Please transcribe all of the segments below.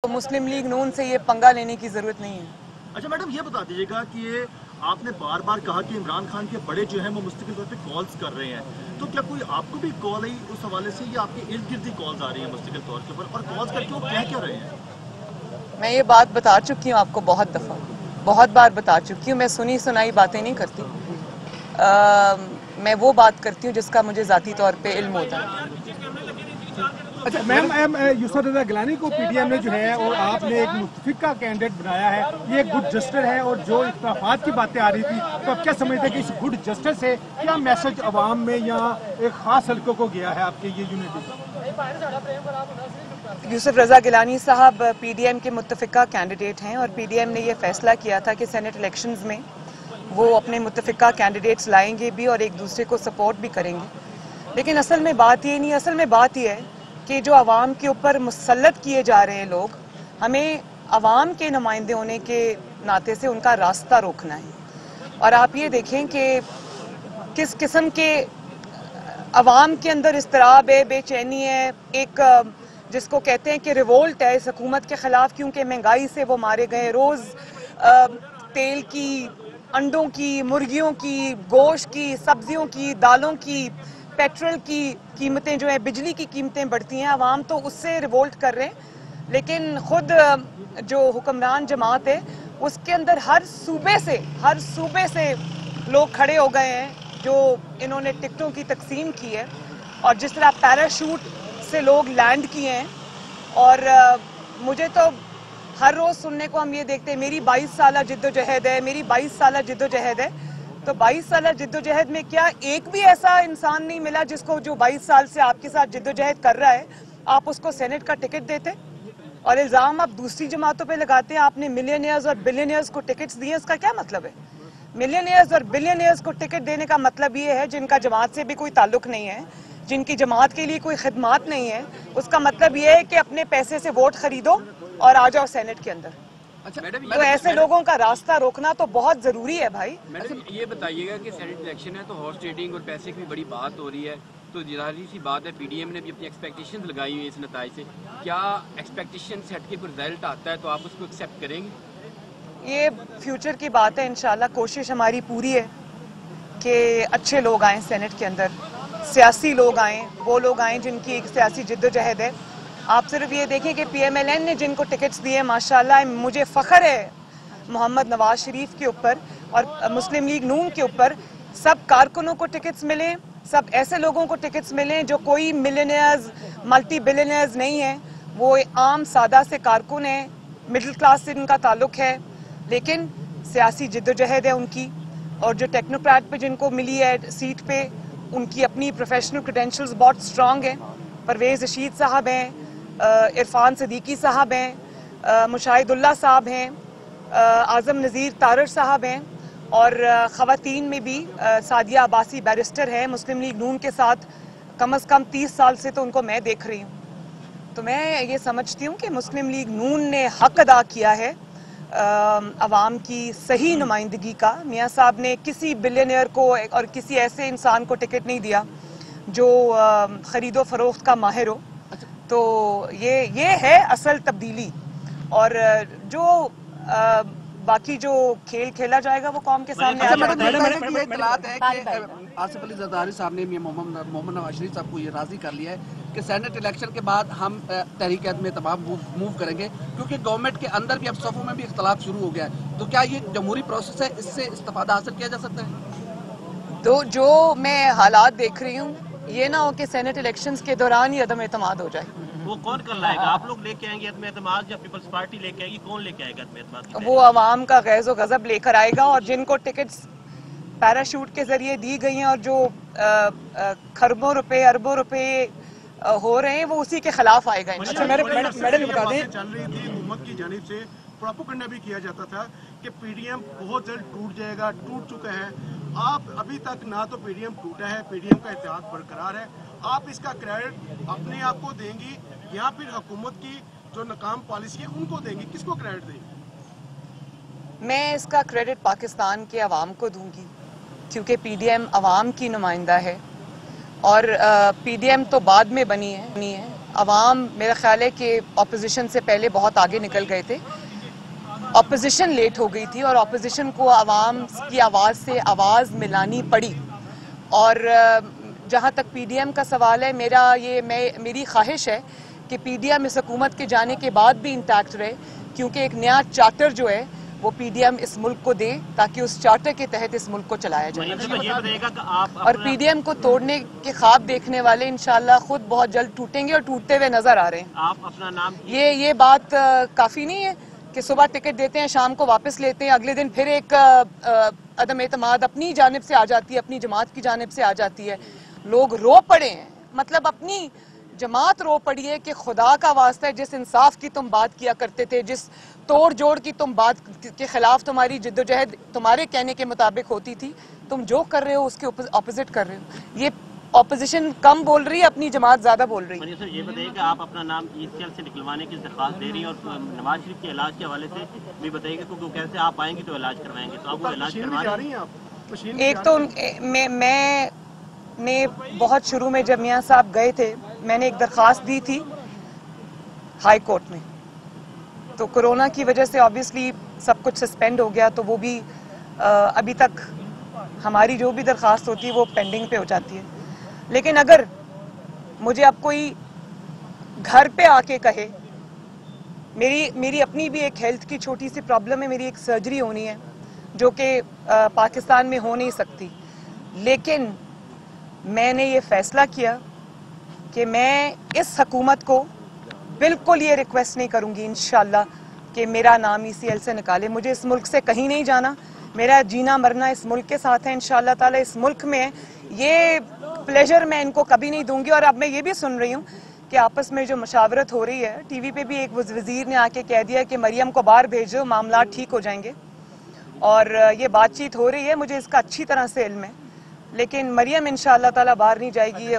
तो मुस्लिम लीग नून से ये पंगा लेने की जरूरत नहीं है। अच्छा मैडम, ये बता दीजिएगा कि ये आपने बार बार कहा कि इमरान खान के बड़े जो है वो मुस्तकिल तौर पे कॉल्स कर रहे हैं, तो क्या कोई आपको भी कॉल आई उस हवाले से, या आपके इर्द गिर्द ही कॉल्स आ रही हैं मुस्तकिल तौर के ऊपर, और कॉल्स करके वो कह क्या रहे हैं? मैं ये बात बता चुकी हूँ आपको बहुत दफ़ा, बहुत बार बता चुकी हूँ। मैं सुनी सुनाई बातें नहीं करती। मैं वो बात करती हूँ जिसका मुझे ज़ाती तौर पे इल्म होता है। अच्छा मैम, यूसुफ रज़ा गिलानी को पीडीएम ने जो है और आपने एक मुतफिका कैंडिडेट बनाया है, ये गुड जस्टिस है, और जो इख्तलाफात की बातें आ रही थी, तो आप क्या समझते हैं कि इस गुड जस्टिस से क्या मैसेज अवाम में या एक खास हल्कों को गया है आपके ये यूनिटी? यूसुफ रज़ा गिलानी साहब पीडीएम के मुतफिका कैंडिडेट हैं और पीडीएम ने ये फैसला किया था कि सेनेट इलेक्शंस में वो अपने मुतफिका कैंडिडेट्स लाएंगे भी और एक दूसरे को सपोर्ट भी करेंगे। लेकिन असल में बात ये नहीं, असल में बात ये है कि जो आवाम के ऊपर मुसल्लत किए जा रहे हैं लोग, हमें आवाम के नुमाइंदे होने के नाते से उनका रास्ता रोकना है। और आप ये देखें कि किस किस्म के आवाम के अंदर इस्तराब है, बेचैनी है, एक जिसको कहते हैं कि रिवोल्ट है इस हुकूमत के खिलाफ, क्योंकि महंगाई से वो मारे गए। रोज़ तेल की, अंडों की, मुर्गियों की, गोश्त की, सब्जियों की, दालों की, पेट्रोल की कीमतें जो है, बिजली की कीमतें बढ़ती हैं। आवाम तो उससे रिवोल्ट कर रहे हैं, लेकिन खुद जो हुक्मरान जमात है उसके अंदर हर सूबे से लोग खड़े हो गए हैं जो इन्होंने टिकटों की तकसीम की है, और जिस तरह पैराशूट से लोग लैंड किए हैं। और मुझे तो हर रोज़ सुनने को हम ये देखते हैं, मेरी 22 साल जिद्दोजहद है, मेरी 22 साल जिद्दोजहद है। तो 22 साल जिद्दोजहद में क्या एक भी ऐसा इंसान नहीं मिला जिसको, जो 22 साल से आपके साथ जिद्दोजहद कर रहा है, आप उसको सेनेट का टिकट देते? और इल्ज़ाम आप दूसरी जमातों पे लगाते हैं, आपने मिलियनियर्स और बिलियनियर्स को टिकट्स दिए। इसका क्या मतलब है? मिलियनियर्स और बिलियनियर्स को टिकट देने का मतलब ये है जिनका जमात से भी कोई ताल्लुक नहीं है, जिनकी जमात के लिए कोई खिदमात नहीं है। उसका मतलब ये है कि अपने पैसे से वोट खरीदो और आ जाओ सेनेट के अंदर। अच्छा मैडम, तो ऐसे लोगों का रास्ता रोकना तो बहुत जरूरी है भाई। मैडम ये बताइएगा कि सेनेट इलेक्शन है तो हॉर्स ट्रेडिंग और पैसे की भी बड़ी बात हो रही है, तो जाहिर सी बात है पीडीएम ने भी अपनी एक्सपेक्टेशंस लगाई हुई है इस नताइज से। क्या एक्सपेक्टेशन से हट के कोई रिजल्ट आता है तो आप उसको एक्सेप्ट करेंगे? ये फ्यूचर की बात है। इंशाल्लाह कोशिश हमारी पूरी है कि अच्छे लोग आएँ सेनेट के अंदर, सियासी लोग आएँ, वो लोग आएँ जिनकी एक सियासी जिद्दोजहद है। आप सिर्फ ये देखें कि पीएमएलएन ने जिनको टिकट्स दिए, माशाल्लाह मुझे फ़ख्र है मोहम्मद नवाज शरीफ के ऊपर और मुस्लिम लीग नून के ऊपर। सब कारकुनों को टिकट्स मिले, सब ऐसे लोगों को टिकट्स मिले जो कोई मिलियनियर्स, मल्टी बिलियनियर्स नहीं है, वो आम सादा से कारकुन हैं, मिडिल क्लास से इनका ताल्लुक है, लेकिन सियासी जिद्दोजहद है उनकी। और जो टेक्नोक्रेट पे जिनको मिली है सीट पे, उनकी अपनी प्रोफेशनल क्रेडेंशियल्स बहुत स्ट्रॉन्ग हैं। परवेज़ रशीद साहब हैं, इरफान सदीकी साहब हैं, मुशाहिदुल्लाह साहब हैं, आज़म नज़ीर तारर साहब हैं, और ख़वातीन में भी सादिया अब्बासी बैरिस्टर हैं मुस्लिम लीग नून के साथ। कम से कम 30 साल से तो उनको मैं देख रही हूँ। तो मैं ये समझती हूँ कि मुस्लिम लीग नून ने हक अदा किया है अवाम की सही नुमाइंदगी का। मियाँ साहब ने किसी बिलियनियर को और किसी ऐसे इंसान को टिकट नहीं दिया जो ख़रीदो फरोख्त का माहिर हो। तो ये है असल तब्दीली, और जो बाकी जो खेल खेला जाएगा वो कौम के सामने आ जाएगा। ये इत्तलात है कि आसिफ अली जरदारी साहब ने मोहम्मद नवाज शरीफ साहब को ये राजी कर लिया है कि सेनेट इलेक्शन के बाद हम तहरीक एतमाद मूव करेंगे, क्योंकि गवर्नमेंट के अंदर भी अब सफ़ों में भी इख्तलाफ शुरू हो गया है। तो क्या ये जमहूरी प्रोसेस है, इससे इस्तिफादा हासिल किया जा सकता है? तो जो मैं हालात देख रही हूँ, ये ना हो कि सेनेट इलेक्शंस के दौरान ही अदम एतमाद हो जाए। वो कौन कर लाएगा? आप लोग लेके आएंगे अदम एतमाद या पीपल्स पार्टी लेके आएगी? कौन लेके आएगा अदम एतमाद? वो आवाम का गैज़ो गज़ब लेकर आएगा, और जिनको टिकट्स पैराशूट के जरिए दी गई हैं और जो खरबों रुपए अरबों रुपए हो रहे हैं, वो उसी के खिलाफ आएगा। अच्छा मैडम बता दें, चल रही थी हुकूमत की जानिब से, प्रोपेगेंडा भी किया जाता था कि पीडीएम बहुत जल्द टूट जाएगा, टूट चुका है। आप अभी तक ना तो पीडीएम टूटा है, पीडीएम का इतिहाद बरकरार है। आप इसका क्रेडिट अपने आप को देंगी या फिर हुकूमत की जो नाकाम पॉलिसी है उनको देंगी? किसको क्रेडिट देंगी? मैं इसका क्रेडिट पाकिस्तान के अवाम को दूंगी, क्योंकि पीडीएम अवाम की नुमाइंदा है, और पीडीएम तो बाद में बनी है। अवाम मेरा ख्याल है कि ऑपोजिशन से पहले बहुत आगे निकल गए थे। ऑपोजिशन लेट हो गई थी और ऑपोजिशन को अवाम की आवाज़ से आवाज़ मिलानी पड़ी। और जहाँ तक पीडीएम का सवाल है, मेरी ख्वाहिश है कि पीडीएम इस हुकूमत के जाने के बाद भी इंटैक्ट रहे, क्योंकि एक नया चार्टर जो है वो पीडीएम इस मुल्क को दे ताकि उस चार्टर के तहत इस मुल्क को चलाया जाए। और पीडीएम को तोड़ने के ख्वाब देखने वाले इंशाल्लाह खुद बहुत जल्द टूटेंगे और टूटते हुए नजर आ रहे हैं। आप अपना नाम ये बात काफ़ी नहीं है कि सुबह टिकट देते हैं, शाम को वापस लेते हैं, अगले दिन फिर एक अदम एतमाद अपनी जानिब से आ जाती है, अपनी जमात की जानिब से आ जाती है। लोग रो पड़े हैं, मतलब अपनी जमात रो पड़ी है कि खुदा का वास्ता है, जिस इंसाफ की तुम बात किया करते थे, जिस तोड़ जोड़ की तुम बात के खिलाफ तुम्हारी जिद्दोजहद तुम्हारे कहने के मुताबिक होती थी, तुम जो कर रहे हो उसके ऑपोजिट कर रहे हो। ये ऑपोजिशन कम बोल रही है, अपनी जमात ज्यादा बोल रही है। सर ये बताइए कि आप अपना नाम ईसीएल से निकलवाने की दरख्वास्त दे रही हैं और नवाज शरीफ के इलाज के हवाले से भी बताइएगा, क्योंकि कैसे आप आएंगे तो इलाज करवाएंगे, तो आप वो इलाज करवा रही हैं? एक तो मैंने बहुत शुरू में जब मियाँ साहब गए थे, मैंने एक दरख्वास्त दी थी हाई कोर्ट में, तो कोरोना की वजह से ऑब्वियसली सब कुछ सस्पेंड हो गया, तो वो भी अभी तक हमारी जो भी दरख्वास्त होती है वो पेंडिंग पे हो जाती है। लेकिन अगर मुझे अब कोई घर पे आके कहे, मेरी अपनी भी एक हेल्थ की छोटी सी प्रॉब्लम है, मेरी एक सर्जरी होनी है जो कि पाकिस्तान में हो नहीं सकती, लेकिन मैंने ये फैसला किया कि मैं इस हुकूमत को बिल्कुल ये रिक्वेस्ट नहीं करूंगी इंशाल्लाह कि मेरा नाम ईसीएल से निकाले। मुझे इस मुल्क से कहीं नहीं जाना, मेरा जीना मरना इस मुल्क के साथ है इंशाल्लाह ताला, इस मुल्क में है। ये प्लेजर मैं इनको कभी नहीं दूंगी। और अब मैं ये भी सुन रही हूँ कि आपस में जो मशावरत हो रही है, टीवी पे भी एक वजीर ने आके कह दिया कि मरियम को बाहर भेजो, मामला ठीक हो जाएंगे, और ये बातचीत हो रही है, मुझे इसका अच्छी तरह से इल्म है, लेकिन मरियम इंशाअल्लाह ताला बाहर नहीं जाएगी,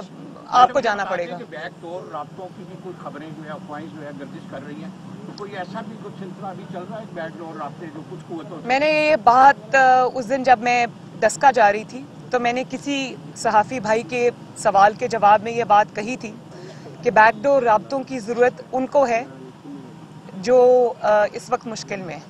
आपको जाना पड़ेगा। बैकडोर राब्तों की भी कुछ खबरें जो है, अफवाहें जो है गर्दिश कर रही हैं, तो कोई ऐसा भी कुछ सिलसिला अभी चल रहा है बैकडोर राब्ते जो कुछ कुव्वतों? मैंने ये बात उस दिन जब मैं दस्का जा रही थी तो मैंने किसी सहाफ़ी भाई के सवाल के जवाब में ये बात कही थी कि बैकडोर राब्तों की ज़रूरत उनको है जो इस वक्त मुश्किल में है।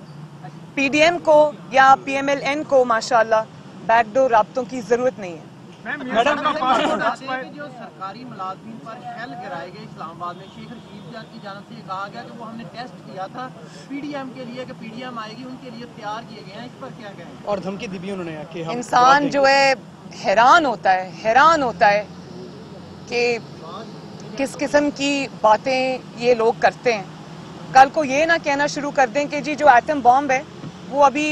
पीडीएम को या पीएमएलएन को माशाअल्लाह बैकडोर राब्तों की ज़रूरत नहीं है। मैडम का पासपोर्ट जो सरकारी मुलाजमीन पर शैल गिराए गए इस्लामाबाद में, शेख रशीद की जानिब से कहा गया कि वो हमने टेस्ट किया था पीडीएम के लिए कि पीडीएम आएगी, उनके लिए तैयार किए गए हैं, इस पर क्या कहें? और धमकी दी भी उन्होंने कि इंसान जो है हैरान होता है कि किस किस्म की बातें ये लोग करते हैं। कल को ये ना कहना शुरू कर दें कि जी जो एटम बॉम्ब है वो अभी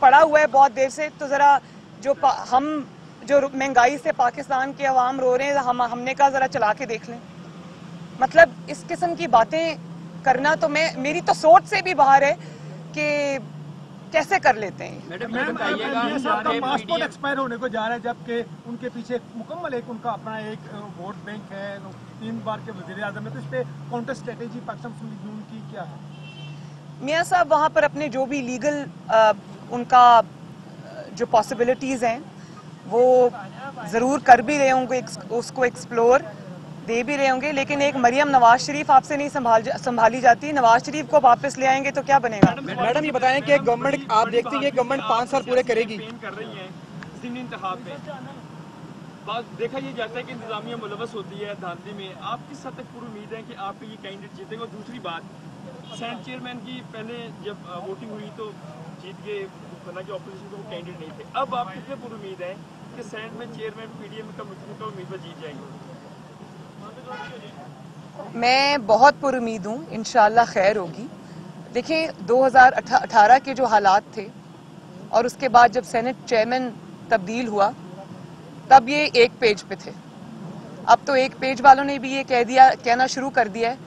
पड़ा हुआ है बहुत देर से, तो ज़रा जो महंगाई से पाकिस्तान के अवाम रो रहे हैं, हमने कहा ज़रा चला के देख लें। मतलब इस किस्म की बातें करना तो मेरी तो सोच से भी बाहर है कि कैसे कर लेते हैं। मैडम का पासपोर्ट एक्सपायर होने को जा रहा है, जबकि उनके पीछे मुकम्मल एक उनका अपना एक वोट बैंक है, 3 बार के वज़ीर आज़म है, तो इस पे काउंटर स्ट्रेटेजी पाकिस्तान मुस्लिम लीग नून की क्या है? मियाँ साहब वहाँ पर अपने जो भी लीगल उनका जो पॉसिबिलिटीज़ हैं वो ज़रूर कर भी रहे होंगे, उसको एक्सप्लोर दे भी रहे होंगे, लेकिन एक मरियम नवाज शरीफ आपसे नहीं संभाली जाती। नवाज शरीफ को वापस ले आएंगे तो क्या बनेगा? मैडम ये बताएं कि गवर्नमेंट, आप देखती हैं कि गवर्नमेंट 5 साल पूरे करेगी, कर रही है ज़िमनी इंतखाब में, बात देखा ये जाता है कि इंतजामिया मुलवस होती है धांधली में। आप किस हद तक पूरी उम्मीद है कि आपके ये कैंडिडेट जीतेगा? और दूसरी बात, सेनेट चेयरमैन की पहले जब वोटिंग हुई तो जीत गए, हालांकि ऑपोजिशन के वो कैंडिडेट नहीं थे, अब आप कितने पूरी उम्मीद है कि सेनेट में चेयरमैन पीडीएम का उम्मीदवार जीत जाएंगे? मैं बहुत पुरुमीद हूँ, इंशाल्लाह खैर होगी। देखिए 2018 के जो हालात थे और उसके बाद जब सेनेट चेयरमैन तब्दील हुआ तब ये एक पेज पे थे। अब तो एक पेज वालों ने भी ये कहना शुरू कर दिया है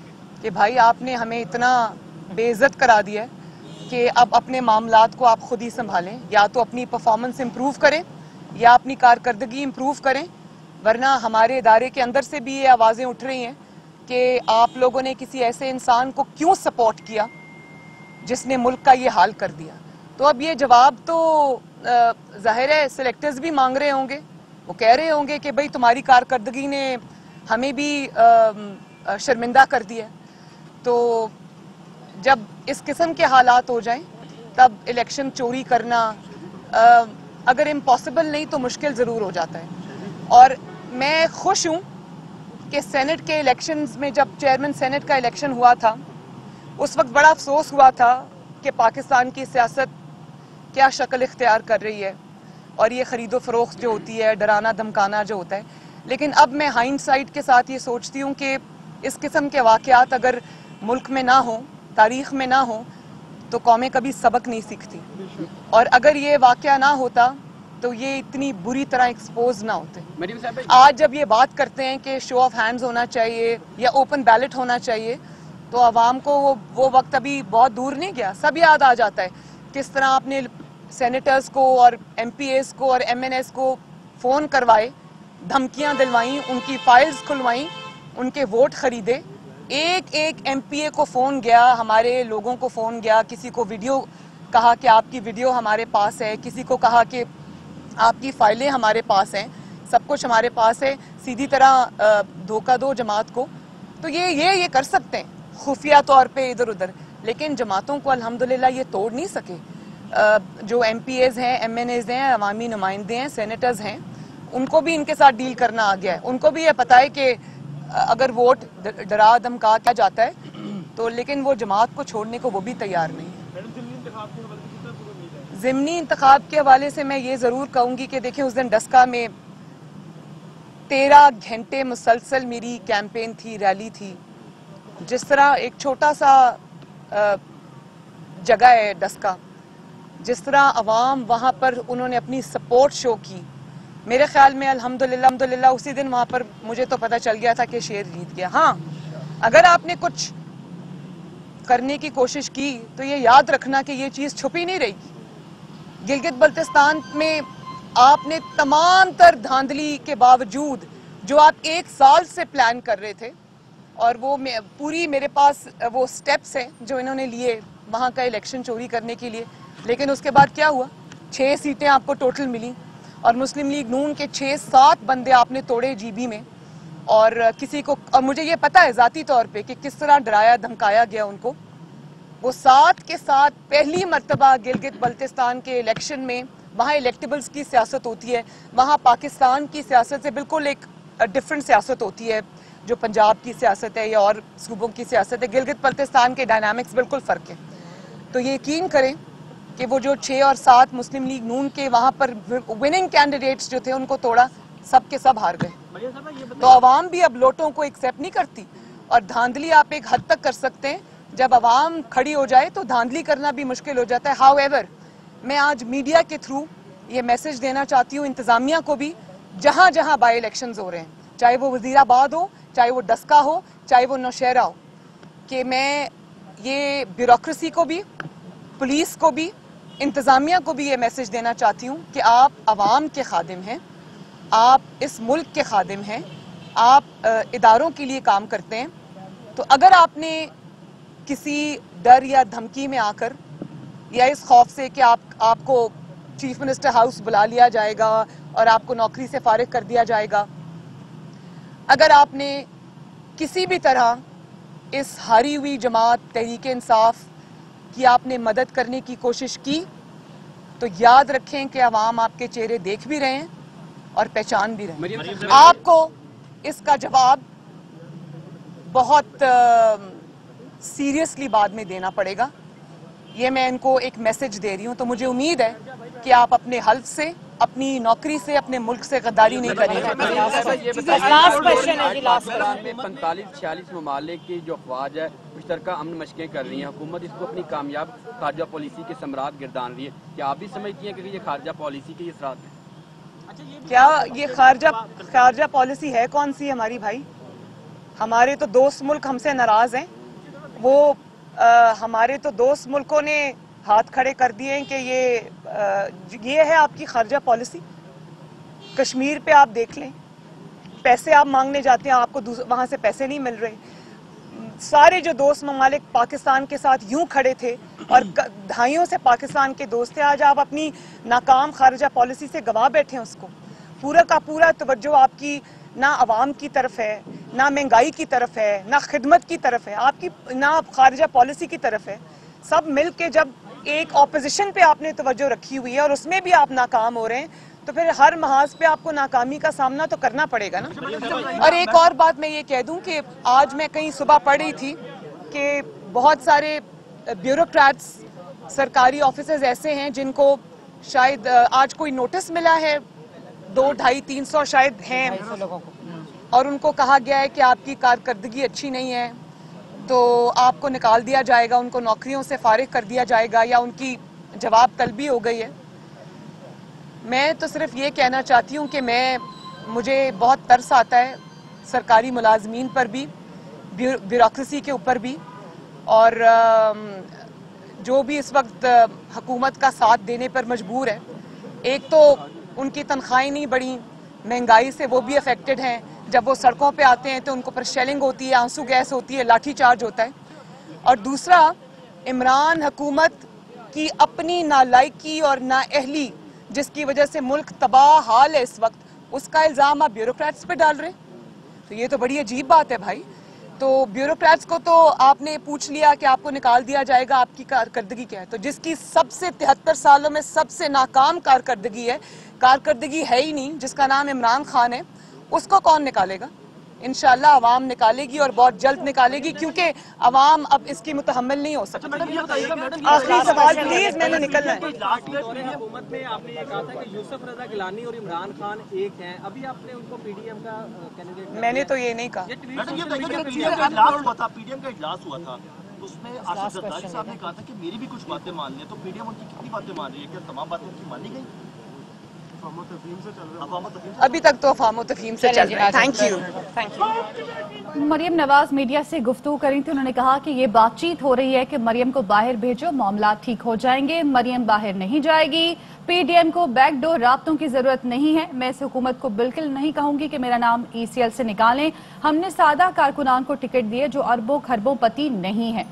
कि भाई आपने हमें इतना बेइज्जत करा दिया है कि अब अपने मामलात को आप खुद ही संभालें, या तो अपनी परफॉर्मेंस इम्प्रूव करें या अपनी कारकर्दगी इम्प्रूव करें, वरना हमारे इदारे के अंदर से भी ये आवाज़ें उठ रही हैं कि आप लोगों ने किसी ऐसे इंसान को क्यों सपोर्ट किया जिसने मुल्क का ये हाल कर दिया। तो अब ये जवाब तो जाहिर है सिलेक्टर्स भी मांग रहे होंगे, वो कह रहे होंगे कि भाई तुम्हारी कारकर्दगी ने हमें भी शर्मिंदा कर दिया। तो जब इस किस्म के हालात हो जाएं तब इलेक्शन चोरी करना अगर इम्पॉसिबल नहीं तो मुश्किल ज़रूर हो जाता है। और मैं खुश हूँ कि सेनेट के इलेक्शंस में जब चेयरमैन सेनेट का इलेक्शन हुआ था उस वक्त बड़ा अफसोस हुआ था कि पाकिस्तान की सियासत क्या शक्ल इख्तियार कर रही है और ये ख़रीदो फ़रोख्त जो होती है, डराना धमकाना जो होता है। लेकिन अब मैं हाइंडसाइट के साथ ये सोचती हूँ कि इस किस्म के वाक़यात अगर मुल्क में ना हो, तारीख़ में ना हो, तो कौमें कभी सबक नहीं सीखती। और अगर ये वाक़या ना होता तो ये इतनी बुरी तरह एक्सपोज ना होते। आज जब ये बात करते हैं कि शो ऑफ हैंड्स होना चाहिए या ओपन बैलेट होना चाहिए, तो आवाम को वो वक्त अभी बहुत दूर नहीं गया। सब याद आ जाता है किस तरह आपने सेनेटर्स को और MPAs को और MNS को फ़ोन करवाए, धमकियां दिलवाई, उनकी फाइल्स खुलवाई, उनके वोट खरीदे। एक एक MPA को फ़ोन गया, हमारे लोगों को फ़ोन गया, किसी को वीडियो कहा कि आपकी वीडियो हमारे पास है, किसी को कहा कि आपकी फाइलें हमारे पास हैं, सब कुछ हमारे पास है। सीधी तरह धोखा दो जमात को। तो ये कर सकते हैं खुफिया तौर पे इधर उधर, लेकिन जमातों को अल्हम्दुलिल्लाह ये तोड़ नहीं सके। जो MPAs हैं, MNAs हैं, अवामी नुमाइंदे हैं, सेनेटर्स हैं, उनको भी इनके साथ डील करना आ गया है। उनको भी ये पता है कि अगर वोट डरा धमका क्या जाता है तो, लेकिन वो जमात को छोड़ने को वो भी तैयार नहीं है। ज़िमनी इंतखाब के हवाले से मैं ये ज़रूर कहूँगी कि देखिए, उस दिन डस्का में 13 घंटे मुसलसल मेरी कैंपेन थी, रैली थी। जिस तरह एक छोटा सा जगह है डस्का, जिस तरह अवाम वहाँ पर उन्होंने अपनी सपोर्ट शो की, मेरे ख्याल में अल्हम्दुलिल्लाह उसी दिन वहाँ पर मुझे तो पता चल गया था कि शेर जीत गया। हाँ, अगर आपने कुछ करने की कोशिश की तो ये याद रखना कि ये चीज़ छुपी नहीं रहेगी। गिलगित बल्तिस्तान में आपने तमाम तर धांधली के बावजूद जो आप 1 साल से प्लान कर रहे थे, और वो पूरी मेरे पास वो स्टेप्स हैं जो इन्होंने लिए वहाँ का इलेक्शन चोरी करने के लिए, लेकिन उसके बाद क्या हुआ? 6 सीटें आपको टोटल मिली और मुस्लिम लीग नून के 6-7 बंदे आपने तोड़े GB में। और किसी को, और मुझे ये पता है ज़ाती तौर पे कि किस तरह डराया धमकाया गया उनको। वो 7 के साथ पहली मर्तबा गिलगित बल्तिस्तान के इलेक्शन में, वहाँ इलेक्टेबल्स की सियासत होती है, वहाँ पाकिस्तान की सियासत से बिल्कुल एक डिफरेंट सियासत होती है जो पंजाब की सियासत है या और सूबों की सियासत है। गिलगित बल्तिस्तान के डायनामिक्स बिल्कुल फ़र्क है। तो ये यकीन करें कि वो जो 6 और 7 मुस्लिम लीग नून के वहाँ पर विनिंग कैंडिडेट्स जो थे उनको तोड़ा, सब के सब हार गए। तो आवाम भी अब लोटों को एक्सेप्ट नहीं करती, और धांधली आप एक हद तक कर सकते हैं। जब आवाम खड़ी हो जाए तो धांधली करना भी मुश्किल हो जाता है। हाउएवर, मैं आज मीडिया के थ्रू ये मैसेज देना चाहती हूँ इंतज़ामिया को भी, जहाँ जहाँ बाई इलेक्शंस हो रहे हैं, चाहे वो वज़ीराबाद हो, चाहे वो डस्का हो, चाहे वो नौशहरा हो, कि मैं ये ब्यूरोक्रेसी को भी, पुलिस को भी, इंतज़ामिया को भी ये मैसेज देना चाहती हूँ कि आप आवाम के खादिम हैं, आप इस मुल्क के खादिम हैं, आप इदारों के लिए काम करते हैं। तो अगर आपने किसी डर या धमकी में आकर, या इस खौफ से कि आपको चीफ मिनिस्टर हाउस बुला लिया जाएगा और आपको नौकरी से फारिग कर दिया जाएगा, अगर आपने किसी भी तरह इस हारी हुई जमात तहरीक इंसाफ की आपने मदद करने की कोशिश की, तो याद रखें कि अवाम आपके चेहरे देख भी रहे हैं और पहचान भी रहे हैं। आपको इसका जवाब बहुत सीरियसली बाद में देना पड़ेगा। ये मैं इनको एक मैसेज दे रही हूँ। तो मुझे उम्मीद है कि आप अपने हल्फ से, अपनी नौकरी से, अपने मुल्क से गद्दारी नहीं करेंगे। 45-46 ममालिक की जो अफवाज है मुश्तरका अमन मशकें कर रही हैं, हुकूमत इसको अपनी कामयाब खारजा पॉलिसी के सम्राट गिरदान रही है। क्या आप भी समझती हैं कि ये खारजा पॉलिसी के असरात हैं? क्या ये खारजा पॉलिसी है कौन सी हमारी भाई? हमारे तो दोस्त मुल्क हमसे नाराज हैं। वो हमारे तो दोस्त मुल्कों ने हाथ खड़े कर दिए हैं कि ये है आपकी खारजा पॉलिसी। कश्मीर पे आप देख लें, पैसे आप मांगने जाते हैं, आपको वहाँ से पैसे नहीं मिल रहे। सारे जो दोस्त ममालिक पाकिस्तान के साथ यूं खड़े थे और दहाइयों से पाकिस्तान के दोस्त थे, आज आप अपनी नाकाम खारजा पॉलिसी से गवा बैठे हैं उसको। पूरा का पूरा तवज्जो आपकी ना अवाम की तरफ है, ना महंगाई की तरफ है, ना खिदमत की तरफ है, आपकी ना खारिजा पॉलिसी की तरफ है। सब मिल के जब एक ऑपोजिशन पे आपने तवज्जो रखी हुई है और उसमें भी आप नाकाम हो रहे हैं, तो फिर हर महाज पे आपको नाकामी का सामना तो करना पड़ेगा ना। और एक और बात मैं ये कह दूं कि आज मैं कहीं सुबह पढ़ रही थी कि बहुत सारे ब्यूरोक्रेट्स, सरकारी ऑफिसर्स ऐसे हैं जिनको शायद आज कोई नोटिस मिला है, 200-250-300 शायद हैं, और उनको कहा गया है कि आपकी कारकर्दगी अच्छी नहीं है तो आपको निकाल दिया जाएगा, उनको नौकरियों से फारिग कर दिया जाएगा या उनकी जवाब तलबी हो गई है। मैं तो सिर्फ ये कहना चाहती हूँ कि मुझे बहुत तरस आता है सरकारी मुलाजमीन पर भी, ब्यूरोक्रेसी के ऊपर भी, और जो भी इस वक्त हुकूमत का साथ देने पर मजबूर है। एक तो उनकी तनख्वाहें नहीं बढ़ी, महंगाई से वो भी अफेक्टेड हैं, जब वो सड़कों पे आते हैं तो उनको पर शेलिंग होती है, आंसू गैस होती है, लाठी चार्ज होता है। और दूसरा, इमरान हुकूमत की अपनी नालायकी और नाअहली जिसकी वजह से मुल्क तबाह हाल है इस वक्त, उसका इल्ज़ाम आप ब्यूरोक्रेट्स पे डाल रहे हैं, तो ये तो बड़ी अजीब बात है भाई। तो ब्यूरोक्रेट्स को तो आपने पूछ लिया कि आपको निकाल दिया जाएगा, आपकी कारकर्दगी क्या है, तो जिसकी सबसे 73 सालों में सबसे नाकाम कारकर्दगी है ही नहीं, जिसका नाम इमरान खान है, उसको कौन निकालेगा? इंशाल्लाह अवाम निकालेगी और बहुत जल्द निकालेगी, क्योंकि अवाम अब इसकी मुतहम्मिल नहीं हो सकती। आखिरी सवाल प्लीज, मैंने निकलना है। हुकूमत में आपने ये कहा था कि यूसुफ रजा गिलानी और इमरान खान एक हैं, अभी आपने उनको पीडीएम का कैंडिडेट, मैंने तो ये नहीं कहा। पीडीएम का इजलास हुआ था, उसमें आसिफ जरदारी साहब ने कहा था कि मेरी भी कुछ बातें मान लें, तो पीडीएम उनकी कितनी बातें मान रही है? क्या तमाम बातें उनकी मानी गई? अभी तक तो अफवाह तफहीम से चल रहा है। Thank you. Maryam Nawaz media से गुफ्तगू करी थी, उन्होंने कहा कि ये बातचीत हो रही है कि मरियम को बाहर भेजो, मामला ठीक हो जाएंगे। मरियम बाहर नहीं जाएगी, पीडीएम को बैकडोर राब्तों की जरूरत नहीं है। मैं इस हुकूमत को बिल्कुल नहीं कहूंगी कि मेरा नाम ECL से निकालें। हमने सादा कारकुनान को टिकट दिए जो अरबों खरबों पति नहीं है।